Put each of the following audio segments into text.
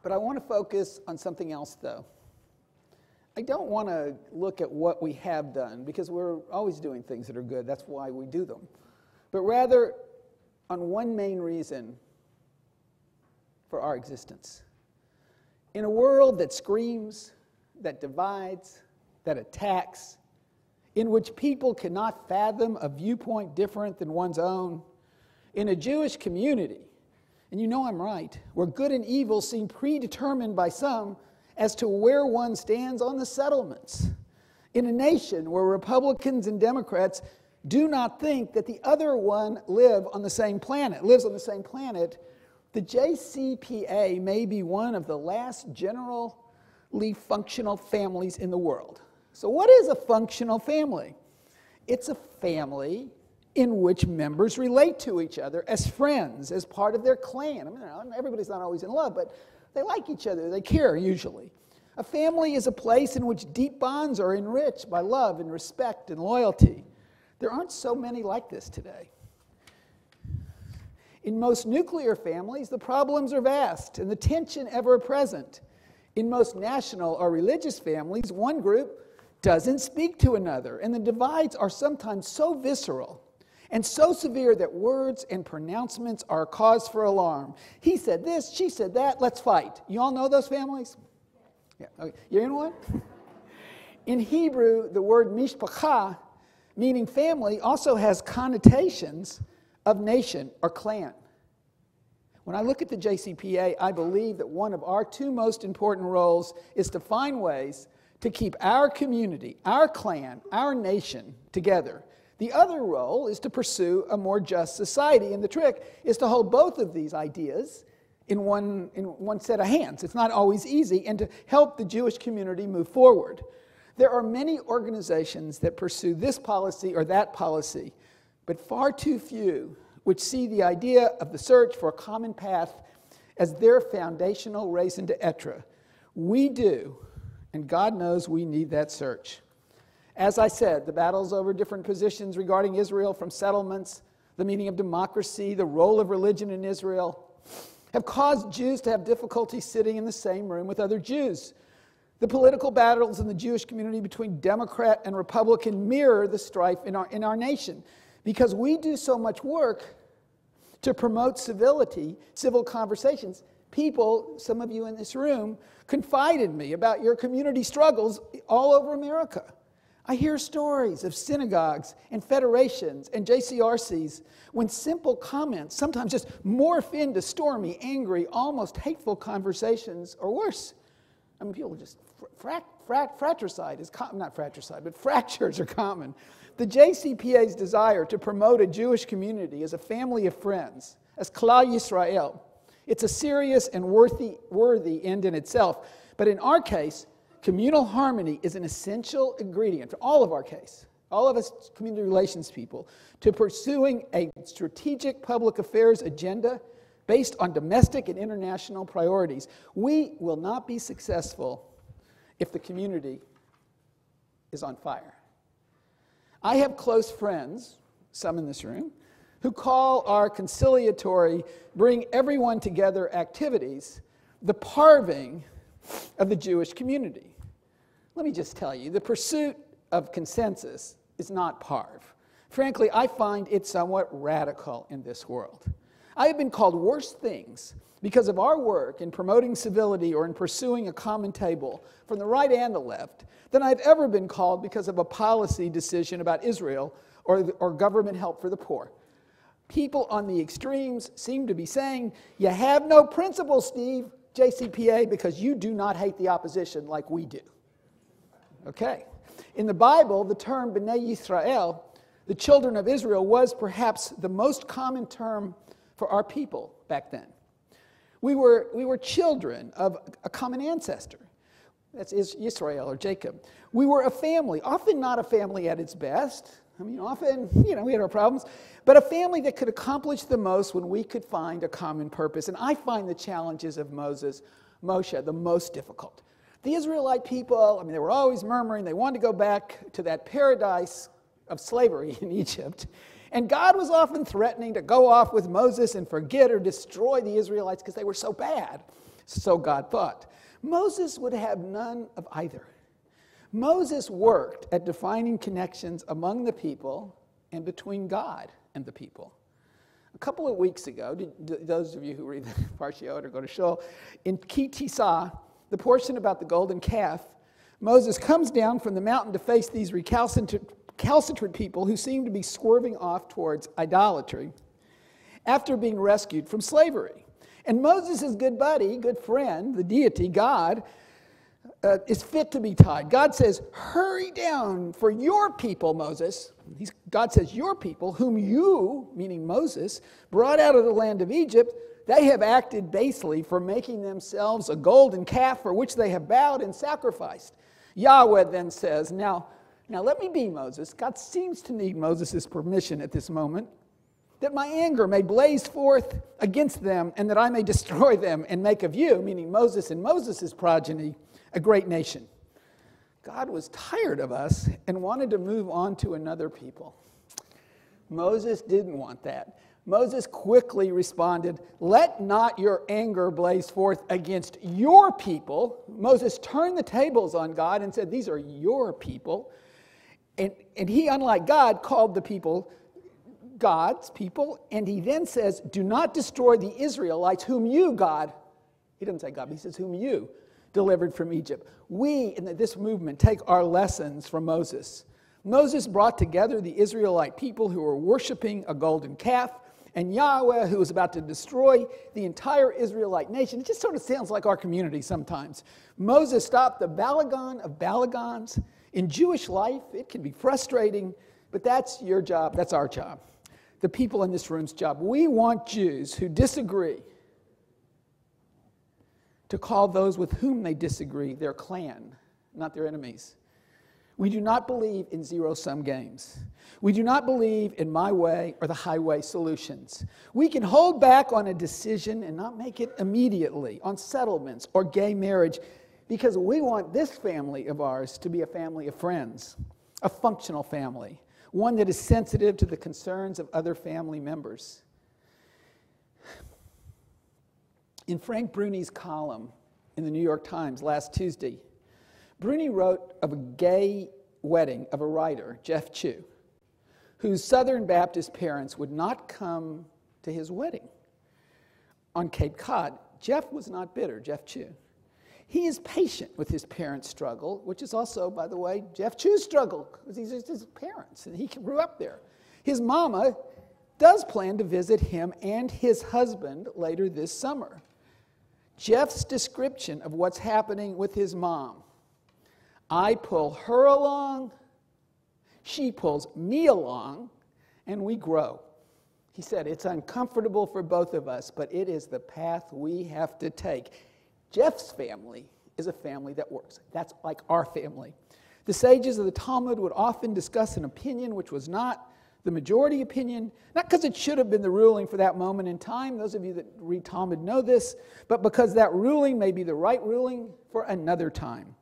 But I want to focus on something else, though. I don't want to look at what we have done, because we're always doing things that are good. That's why we do them. But rather, on one main reason for our existence. In a world that screams, that divides, that attacks, in which people cannot fathom a viewpoint different than one's own, in a Jewish community, and you know I'm right, where good and evil seem predetermined by some as to where one stands on the settlements, in a nation where Republicans and Democrats do not think that the other one lives on the same planet, the JCPA may be one of the last generally functional families in the world. So what is a functional family? It's a family in which members relate to each other as friends, as part of their clan. I mean, everybody's not always in love, but they like each other, they care usually. A family is a place in which deep bonds are enriched by love and respect and loyalty. There aren't so many like this today. In most nuclear families, the problems are vast and the tension ever present. In most national or religious families, one group doesn't speak to another, and the divides are sometimes so visceral and so severe that words and pronouncements are a cause for alarm. He said this, she said that, let's fight. You all know those families? Yeah, okay. You're in one? In Hebrew, the word mishpacha, meaning family, also has connotations of nation or clan. When I look at the JCPA, I believe that one of our two most important roles is to find ways to keep our community, our clan, our nation together. The other role is to pursue a more just society, and the trick is to hold both of these ideas in one set of hands. It's not always easy, and to help the Jewish community move forward. There are many organizations that pursue this policy or that policy, but far too few which see the idea of the search for a common path as their foundational raison d'etre. We do, and God knows we need that search. As I said, the battles over different positions regarding Israel, from settlements, the meaning of democracy, the role of religion in Israel, have caused Jews to have difficulty sitting in the same room with other Jews. The political battles in the Jewish community between Democrat and Republican mirror the strife in our nation. Because we do so much work to promote civility, civil conversations. People, some of you in this room, confide in me about your community struggles all over America. I hear stories of synagogues and federations and JCRCs when simple comments sometimes just morph into stormy, angry, almost hateful conversations, or worse. I mean, people just fratricide is common, not fratricide, but fractures are common. The JCPA's desire to promote a Jewish community as a family of friends, as Klal Yisrael, it's a serious and worthy end in itself. But in our case, communal harmony is an essential ingredient for all of our case, all of us community relations people, to pursuing a strategic public affairs agenda based on domestic and international priorities. We will not be successful if the community is on fire. I have close friends, some in this room, who call our conciliatory, bring everyone together activities the parving of the Jewish community. Let me just tell you, the pursuit of consensus is not parv. Frankly, I find it somewhat radical in this world. I have been called worse things because of our work in promoting civility or in pursuing a common table from the right and the left than I've ever been called because of a policy decision about Israel or government help for the poor. People on the extremes seem to be saying, you have no principles, Steve, JCPA, because you do not hate the opposition like we do. Okay. In the Bible, the term B'nai Yisrael, the children of Israel, was perhaps the most common term for our people back then. We were children of a common ancestor. That's Israel or Jacob. We were a family, often not a family at its best. I mean, often, we had our problems, but a family that could accomplish the most when we could find a common purpose. And I find the challenges of Moshe, the most difficult. The Israelite people, they were always murmuring. They wanted to go back to that paradise of slavery in Egypt. And God was often threatening to go off with Moses and forget or destroy the Israelites because they were so bad. So God thought. Moses would have none of either. Moses worked at defining connections among the people and between God and the people. A couple of weeks ago, those of you who read the Parshiot or go to Shul, in Ki Tisah, the portion about the golden calf, Moses comes down from the mountain to face these recalcitrant people who seem to be swerving off towards idolatry after being rescued from slavery. And Moses' good buddy, good friend, the deity, God, is fit to be tied. God says, hurry down, for your people, Moses. God says, your people, whom you, meaning Moses, brought out of the land of Egypt, they have acted basely for making themselves a golden calf for which they have bowed and sacrificed. Yahweh then says, now let me be Moses. God seems to need Moses' permission at this moment, that my anger may blaze forth against them, and that I may destroy them and make of you, meaning Moses and Moses' progeny, a great nation. God was tired of us and wanted to move on to another people. Moses didn't want that. Moses quickly responded, let not your anger blaze forth against your people. Moses turned the tables on God and said, these are your people. And he, unlike God, called the people God's people, and he then says, do not destroy the Israelites whom you, God, he doesn't say God, but he says whom you delivered from Egypt. We, in this movement, take our lessons from Moses. Moses brought together the Israelite people who were worshiping a golden calf, and Yahweh, who was about to destroy the entire Israelite nation. It just sort of sounds like our community sometimes. Moses stopped the Balagan of Balagans. In Jewish life, it can be frustrating, but that's your job, that's our job. The people in this room's job. We want Jews who disagree to call those with whom they disagree their clan, not their enemies. We do not believe in zero-sum games. We do not believe in my way or the highway solutions. We can hold back on a decision and not make it immediately on settlements or gay marriage because we want this family of ours to be a family of friends, a functional family, one that is sensitive to the concerns of other family members. In Frank Bruni's column in the New York Times last Tuesday, Bruni wrote of a gay wedding of a writer, Jeff Chu, whose Southern Baptist parents would not come to his wedding on Cape Cod. Jeff was not bitter, Jeff Chu. He is patient with his parents' struggle, which is also, by the way, Jeff Chu's struggle, because he's just his parents, and he grew up there. His mama does plan to visit him and his husband later this summer. Jeff's description of what's happening with his mom: I pull her along, she pulls me along, and we grow. He said, it's uncomfortable for both of us, but it is the path we have to take. Jeff's family is a family that works. That's like our family. The sages of the Talmud would often discuss an opinion which was not the majority opinion, not because it should have been the ruling for that moment in time, those of you that read Talmud know this, but because that ruling may be the right ruling for another time.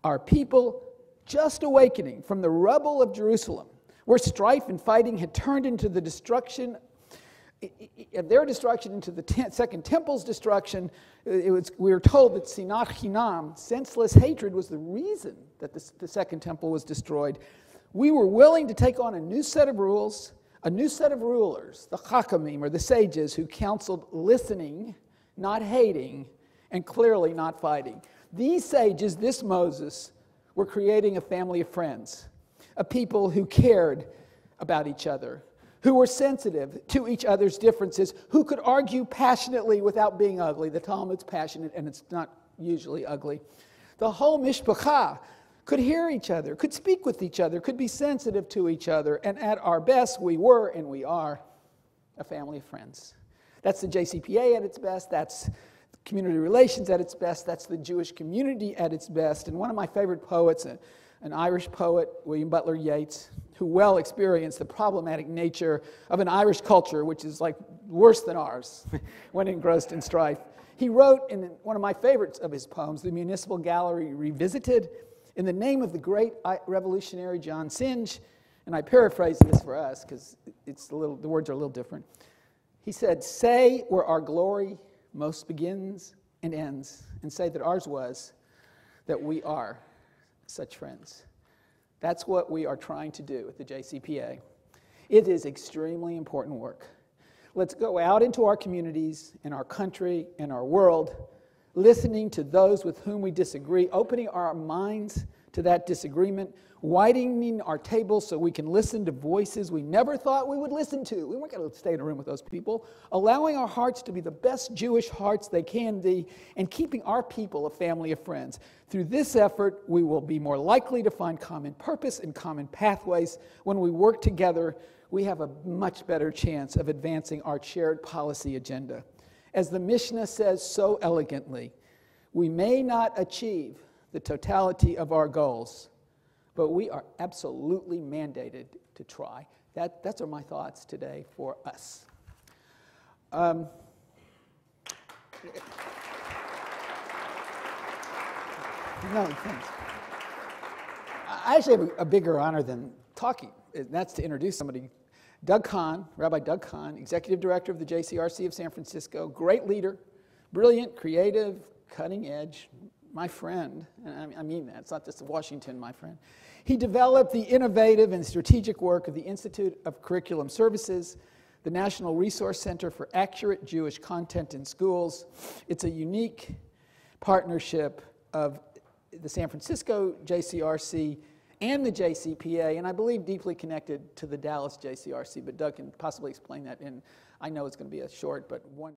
Our people, just awakening from the rubble of Jerusalem, where strife and fighting had turned into the destruction, their destruction into the Second Temple's destruction. We were told that sinat chinam, senseless hatred, was the reason that the Second Temple was destroyed. We were willing to take on a new set of rules, a new set of rulers, the Chachamim, or the sages, who counseled listening, not hating, and clearly not fighting. These sages, this Moses, were creating a family of friends, a people who cared about each other, who were sensitive to each other's differences, who could argue passionately without being ugly. The Talmud's passionate, and it's not usually ugly. The whole mishpacha could hear each other, could speak with each other, could be sensitive to each other, and at our best, we were and we are a family of friends. That's the JCPA at its best. That's community relations at its best. That's the Jewish community at its best. And one of my favorite poets, an Irish poet, William Butler Yeats, who well experienced the problematic nature of an Irish culture, which is like worse than ours when engrossed in strife. He wrote in one of my favorites of his poems, The Municipal Gallery Revisited, in the name of the great revolutionary John Synge, and I paraphrase this for us because the words are a little different. He said, "Say where our glory most begins, and ends and say that ours was that we are such friends. That's what we are trying to do at the JCPA. It is extremely important work. Let's go out into our communities, in our country, in our world, listening to those with whom we disagree, opening our minds to that disagreement, widening our tables so we can listen to voices we never thought we would listen to. We weren't going to stay in a room with those people. Allowing our hearts to be the best Jewish hearts they can be, and keeping our people a family of friends. Through this effort, we will be more likely to find common purpose and common pathways. When we work together, we have a much better chance of advancing our shared policy agenda. As the Mishnah says so elegantly, we may not achieve the totality of our goals, but we are absolutely mandated to try. That's are my thoughts today for us. No, thanks. I actually have a bigger honor than talking. That's to introduce somebody. Doug Kahn, Rabbi Doug Kahn, Executive Director of the JCRC of San Francisco, great leader, brilliant, creative, cutting edge, my friend, and I mean that, it's not just Washington, my friend. He developed the innovative and strategic work of the Institute of Curriculum Services, the National Resource Center for Accurate Jewish Content in Schools. It's a unique partnership of the San Francisco JCRC and the JCPA, and I believe deeply connected to the Dallas JCRC, but Doug can possibly explain that, and I know it's going to be a short, but one